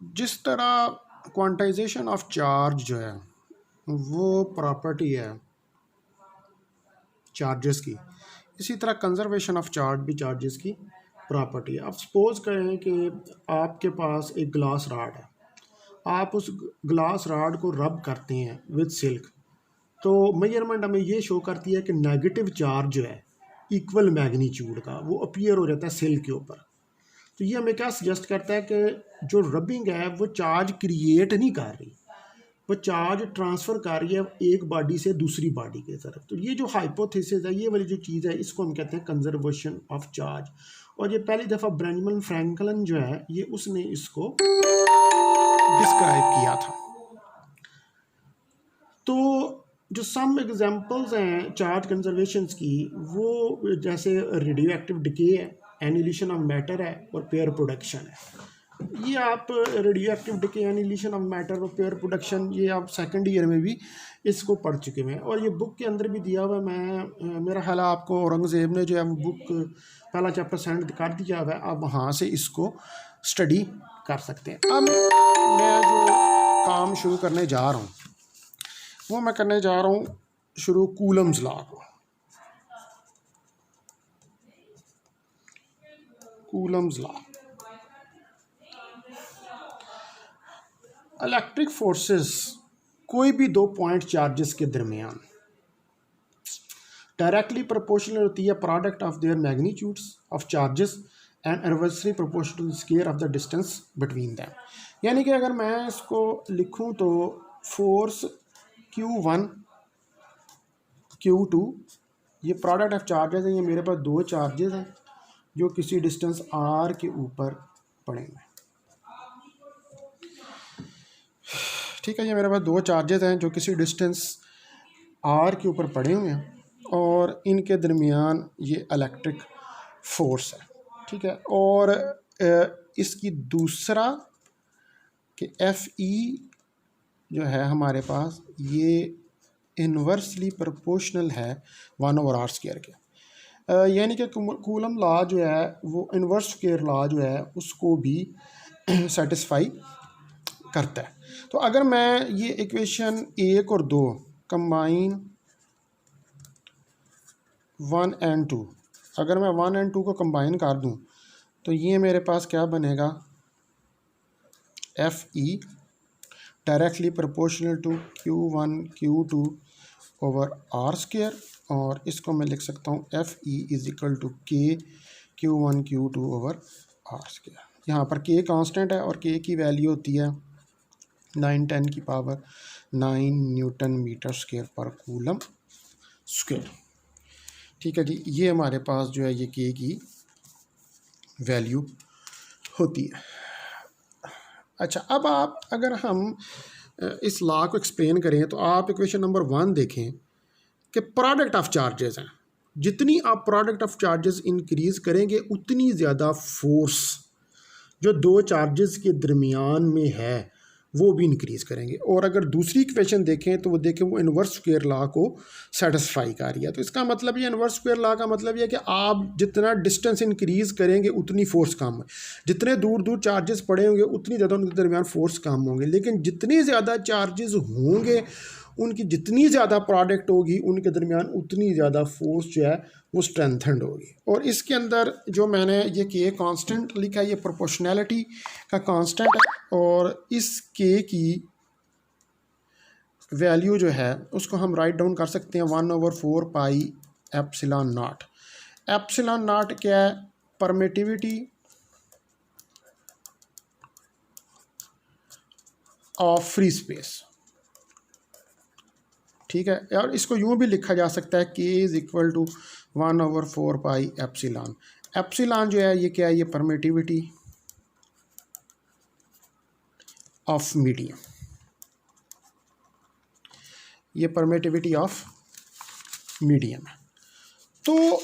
जिस तरह quantization of charge जो है वो प्रॉपर्टी है चार्जेस की, इसी तरह कंजर्वेशन ऑफ चार्ज भी चार्जेस की प्रॉपर्टी है। अब सपोज करें कि आपके पास एक ग्लास राड है, आप उस ग्लास राड को रब करते हैं विद सिल्क, तो मेजरमेंट हमें ये शो करती है कि नेगेटिव चार्ज जो है इक्वल मैग्नीट्यूड का वो अपीयर हो जाता है सिल्क के ऊपर। तो ये हमें क्या सजेस्ट करता है कि जो रबिंग है वो चार्ज क्रिएट नहीं कर रही, वो चार्ज ट्रांसफ़र कर रही है एक बॉडी से दूसरी बॉडी की तरफ। तो ये जो हाइपोथेसिस है, ये वाली जो चीज़ है, इसको हम कहते हैं कंजर्वेशन ऑफ चार्ज। और ये पहली दफ़ा बेंजामिन फ्रैंकलिन जो है ये उसने इसको डिस्क्राइब किया था। तो जो सम एग्जांपल्स हैं चार्ज कंजर्वेशन की, वो जैसे रेडियो एक्टिव डिके है, एनिहिलेशन ऑफ मैटर है और पेयर प्रोडक्शन है। ये आप radio active decay, annihilation of matter और पेयर प्रोडक्शन, ये आप सेकंड ईयर में भी इसको पढ़ चुके हैं और ये बुक के अंदर भी दिया हुआ है। मेरा ख्याल है आपको औरंगज़ेब ने जो है वो बुक पहला चैप्टर सेंड कर दिया हुआ है, आप वहाँ से इसको स्टडी कर सकते हैं। अब मैं जो काम शुरू करने जा रहा हूँ वो मैं करने जा रहा हूँ शुरू कूलम्स लॉ को। कूलम्स लॉ, इलेक्ट्रिक फोर्सेस कोई भी दो पॉइंट चार्जेस के दरमियान डायरेक्टली प्रोपोर्शनल होती है product of their magnitudes of charges and inversely proportional to the square of the distance between them. यानी कि अगर मैं इसको लिखूं तो फोर्स Q1 Q2 ये प्रोडक्ट ऑफ चार्जेस हैं। ये मेरे पास दो चार्जेस हैं जो किसी डिस्टेंस r के ऊपर पड़े हुए हैं। ठीक है, ये मेरे पास दो चार्जेस हैं जो किसी डिस्टेंस r के ऊपर पड़े हुए हैं और इनके दरमियान ये इलेक्ट्रिक फोर्स है। ठीक है, और इसकी दूसरा कि FE जो है हमारे पास ये इन्वर्सली प्रोपोर्शनल है 1/r² के। यानी कि कूलम लॉ जो है वो इन्वर्स स्क्वायर लॉ जो है उसको भी सेटिस्फाई करता है। तो अगर मैं ये इक्वेशन 1 और 2 कंबाइन 1 और 2, अगर मैं 1 और 2 को कंबाइन कर दूं तो ये मेरे पास क्या बनेगा, FE directly proportional to Q1 Q2 over r², और इसको मैं लिख सकता हूँ FE is equal to K Q1 Q2 over r²। यहाँ पर K कांस्टेंट है और K की वैल्यू होती है 9 × 10⁹ न्यूटन मीटर स्क्वायर पर कूलम स्क्वायर। ठीक है जी, ये हमारे पास जो है ये K की वैल्यू होती है। अच्छा, अब आप अगर हम इस लॉ को एक्सप्लेन करें तो आप इक्वेशन नंबर 1 देखें कि प्रोडक्ट ऑफ चार्जेस हैं। जितनी आप प्रोडक्ट ऑफ चार्जेस इंक्रीज करेंगे उतनी ज़्यादा फोर्स जो दो चार्जेस के दरमियान में है वो भी इंक्रीज़ करेंगे। और अगर दूसरी इक्वेशन देखें तो वो देखें वो इन्वर्स स्क्वायर लॉ को सेटिस्फाई कर रही है। तो इसका मतलब ये इन्वर्स स्क्वायर लॉ का मतलब ये है कि आप जितना डिस्टेंस इंक्रीज़ करेंगे उतनी फोर्स कम है, जितने दूर दूर चार्जेस पड़े होंगे उतनी ज़्यादा उनके दरमियान फोर्स कम होंगे, लेकिन जितनी ज़्यादा चार्जेस होंगे उनकी जितनी ज़्यादा प्रोडक्ट होगी उनके दरमियान उतनी ज़्यादा फोर्स जो है वो स्ट्रेंथेंड होगी। और इसके अंदर जो मैंने ये K कांस्टेंट लिखा है ये प्रोपोर्शनैलिटी का कांस्टेंट है और इस K की वैल्यू जो है उसको हम राइट डाउन कर सकते हैं 1/4 pi epsilon not. Epsilon not क्या है, परमिटिविटी ऑफ फ्री स्पेस। ठीक है, और इसको यूँ भी लिखा जा सकता है K is equal to 1/4 pi epsilon. Epsilon जो है ये क्या है, ये परमिटिविटी ऑफ मीडियम, ये परमिटिविटी ऑफ मीडियम है। तो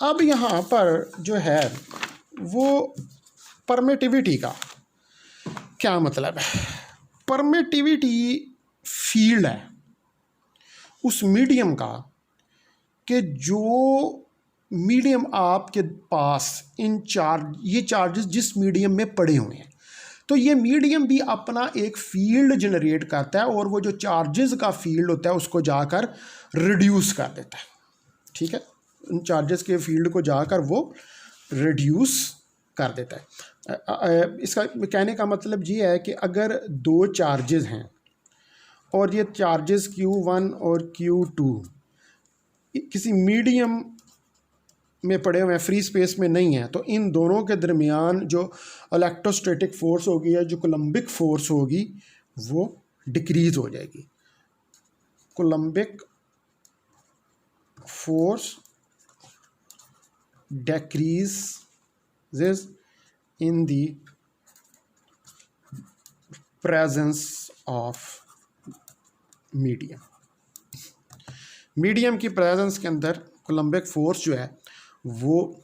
अब यहाँ पर जो है वो परमिटिविटी का क्या मतलब है, परमिटिविटी फील्ड है उस मीडियम का कि जो मीडियम आपके पास इन चार्ज ये चार्जेस जिस मीडियम में पड़े हुए हैं, तो ये मीडियम भी अपना एक फील्ड जनरेट करता है और वो जो चार्जेस का फील्ड होता है उसको जाकर रिड्यूस कर देता है, ठीक है, उन चार्जेस के फील्ड को जाकर वो रिड्यूस कर देता है। इसका कहने का मतलब ये है कि अगर दो चार्जेस हैं और ये चार्जेस Q1 और Q2 किसी मीडियम में पड़े हुए हैं, फ्री स्पेस में नहीं है, तो इन दोनों के दरमियान जो इलेक्ट्रोस्टैटिक फोर्स होगी या जो कोलम्बिक फोर्स होगी वो डिक्रीज हो जाएगी। Coulombic force decreases in the presence of medium. Medium की प्रेजेंस के अंदर कोलम्बिक फोर्स जो है वो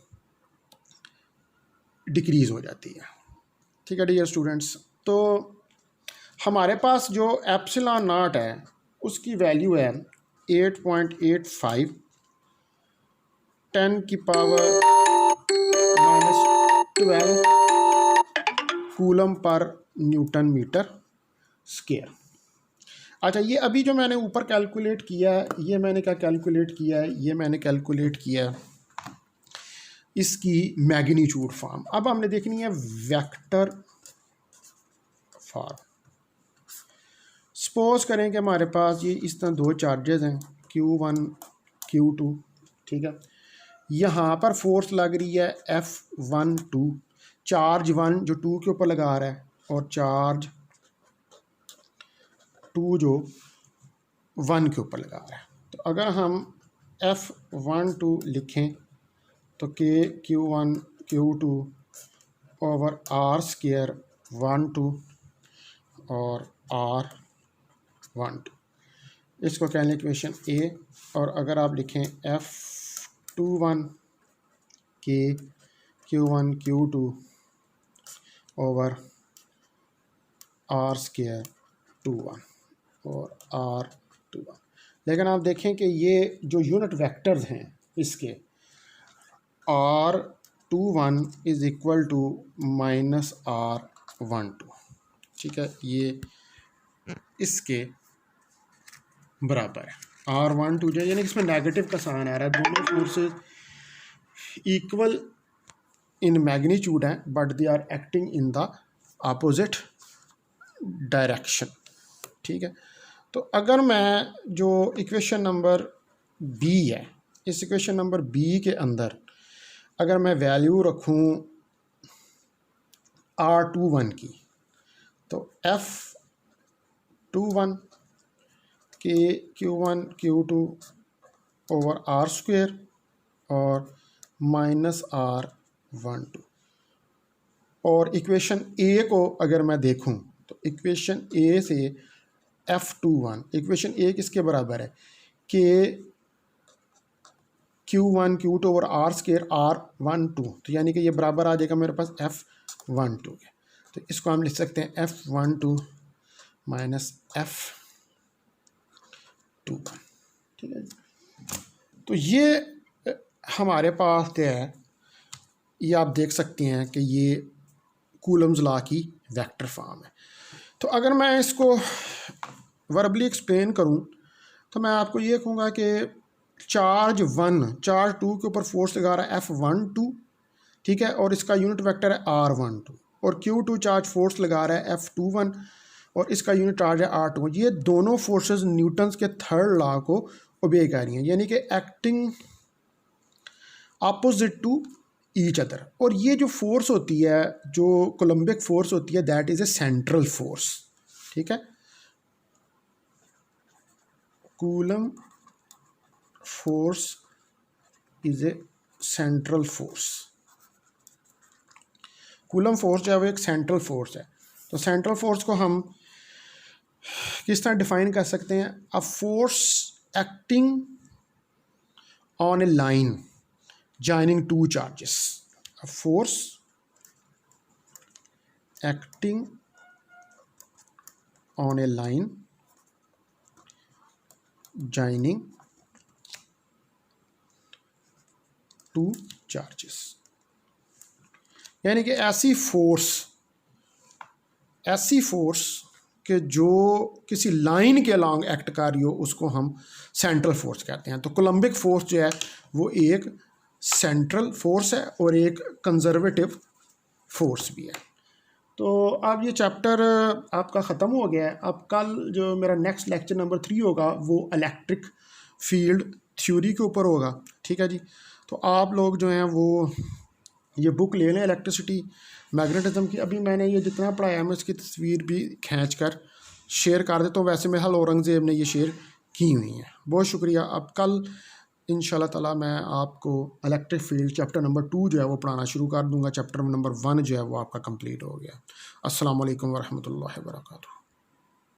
डिक्रीज हो जाती है, ठीक है डियर स्टूडेंट्स। तो हमारे पास जो एप्सिलॉन नॉट है उसकी वैल्यू है 8.85 10 की पावर -12 कूलम पर न्यूटन मीटर स्क्वायर। अच्छा, ये अभी जो मैंने ऊपर कैलकुलेट किया है, ये मैंने क्या कैलकुलेट किया है, ये मैंने कैलकुलेट किया है इसकी मैग्नीट्यूड फॉर्म। अब हमने देखनी है वेक्टर फॉर्म। सपोज करें कि हमारे पास ये इस तरह दो चार्जेस हैं Q1 Q2, ठीक है, यहाँ पर फोर्स लग रही है F12, चार्ज 1 जो 2 के ऊपर लगा रहा है और चार्ज 2 जो 1 के ऊपर लगा रहा है। तो अगर हम F12 लिखें तो Q1 Q2 over R square 12 और R12, इसको कह लें इक्वेशन A। और अगर आप लिखें F21 के Q1 Q2 over R square 21 और R21, लेकिन आप देखें कि ये जो यूनिट वेक्टर्स हैं इसके R21 is equal to minus R12, ठीक है, ये इसके बराबर है। R12 जो यानी कि इसमें नेगेटिव का साइन आ रहा है, दोनों फोर्सेस इक्वल इन मैग्नीट्यूड हैं but they are acting in the opposite direction, ठीक है। तो अगर मैं जो इक्वेशन नंबर बी है, इस इक्वेशन नंबर बी के अंदर अगर मैं वैल्यू रखूं R21 की, तो F21 के Q1 Q2 over R square और माइनस R12, और इक्वेशन ए को अगर मैं देखूं तो इक्वेशन ए से F21, इक्वेशन ए किसके बराबर है कि Q1 Q2 over R square R12, तो यानी कि ये बराबर आ जाएगा मेरे पास F12 के। तो इसको हम लिख सकते हैं F12 माइनस F21, ठीक है। तो ये हमारे पास क्या है, ये आप देख सकते हैं कि ये कूलम्स लॉ की वेक्टर फॉर्म है। तो अगर मैं इसको वर्बली एक्सप्लेन करूं तो मैं आपको ये कहूँगा कि चार्ज 2 के ऊपर फोर्स लगा रहा है F12, ठीक है, और इसका यूनिट वेक्टर है R12, और Q2 चार्ज फोर्स लगा रहा है F21 और इसका यूनिट चार्ज है R2। ये दोनों फोर्सेस न्यूटन्स के थर्ड लॉ को ओबे कर रही हैं, यानी कि acting opposite to each other. और ये जो फोर्स होती है, जो कोलम्बिक फोर्स होती है, that is a central force, ठीक है। Coulomb force is a central force. Coulomb force जो है वो एक सेंट्रल फोर्स है। तो सेंट्रल फोर्स को हम किस तरह डिफाइन कर सकते हैं? A force acting on A line joining two charges, a force acting on a line joining two charges, यानी कि ऐसी फोर्स ऐसी फोर्स कि जो किसी लाइन के अलॉन्ग एक्ट कर रही हो उसको हम सेंट्रल फोर्स कहते हैं। तो कोलम्बिक फोर्स जो है वो एक सेंट्रल फोर्स है और एक कंजर्वेटिव फोर्स भी है। तो अब ये चैप्टर आपका ख़त्म हो गया है। अब कल जो मेरा नेक्स्ट लेक्चर नंबर 3 होगा वो इलेक्ट्रिक फील्ड थ्योरी के ऊपर होगा, ठीक है जी। तो आप लोग जो हैं वो ये बुक ले लें इलेक्ट्रिसिटी मैग्नेटिज्म की। अभी मैंने ये जितना पढ़ाया मैं इसकी तस्वीर भी खींच कर शेयर कर देता हूँ। वैसे में हल औरंगज़ेब ने ये शेयर की हुई है। बहुत शुक्रिया। अब कल इंशाल्लाह ताला मैं आपको इलेक्ट्रिक फील्ड चैप्टर नंबर 2 जो है वो पढ़ाना शुरू कर दूंगा। चैप्टर नंबर 1 जो है वो आपका कंप्लीट हो गया। अस्सलाम वालेकुम वरहमतुल्लाहि वबरकातुहू।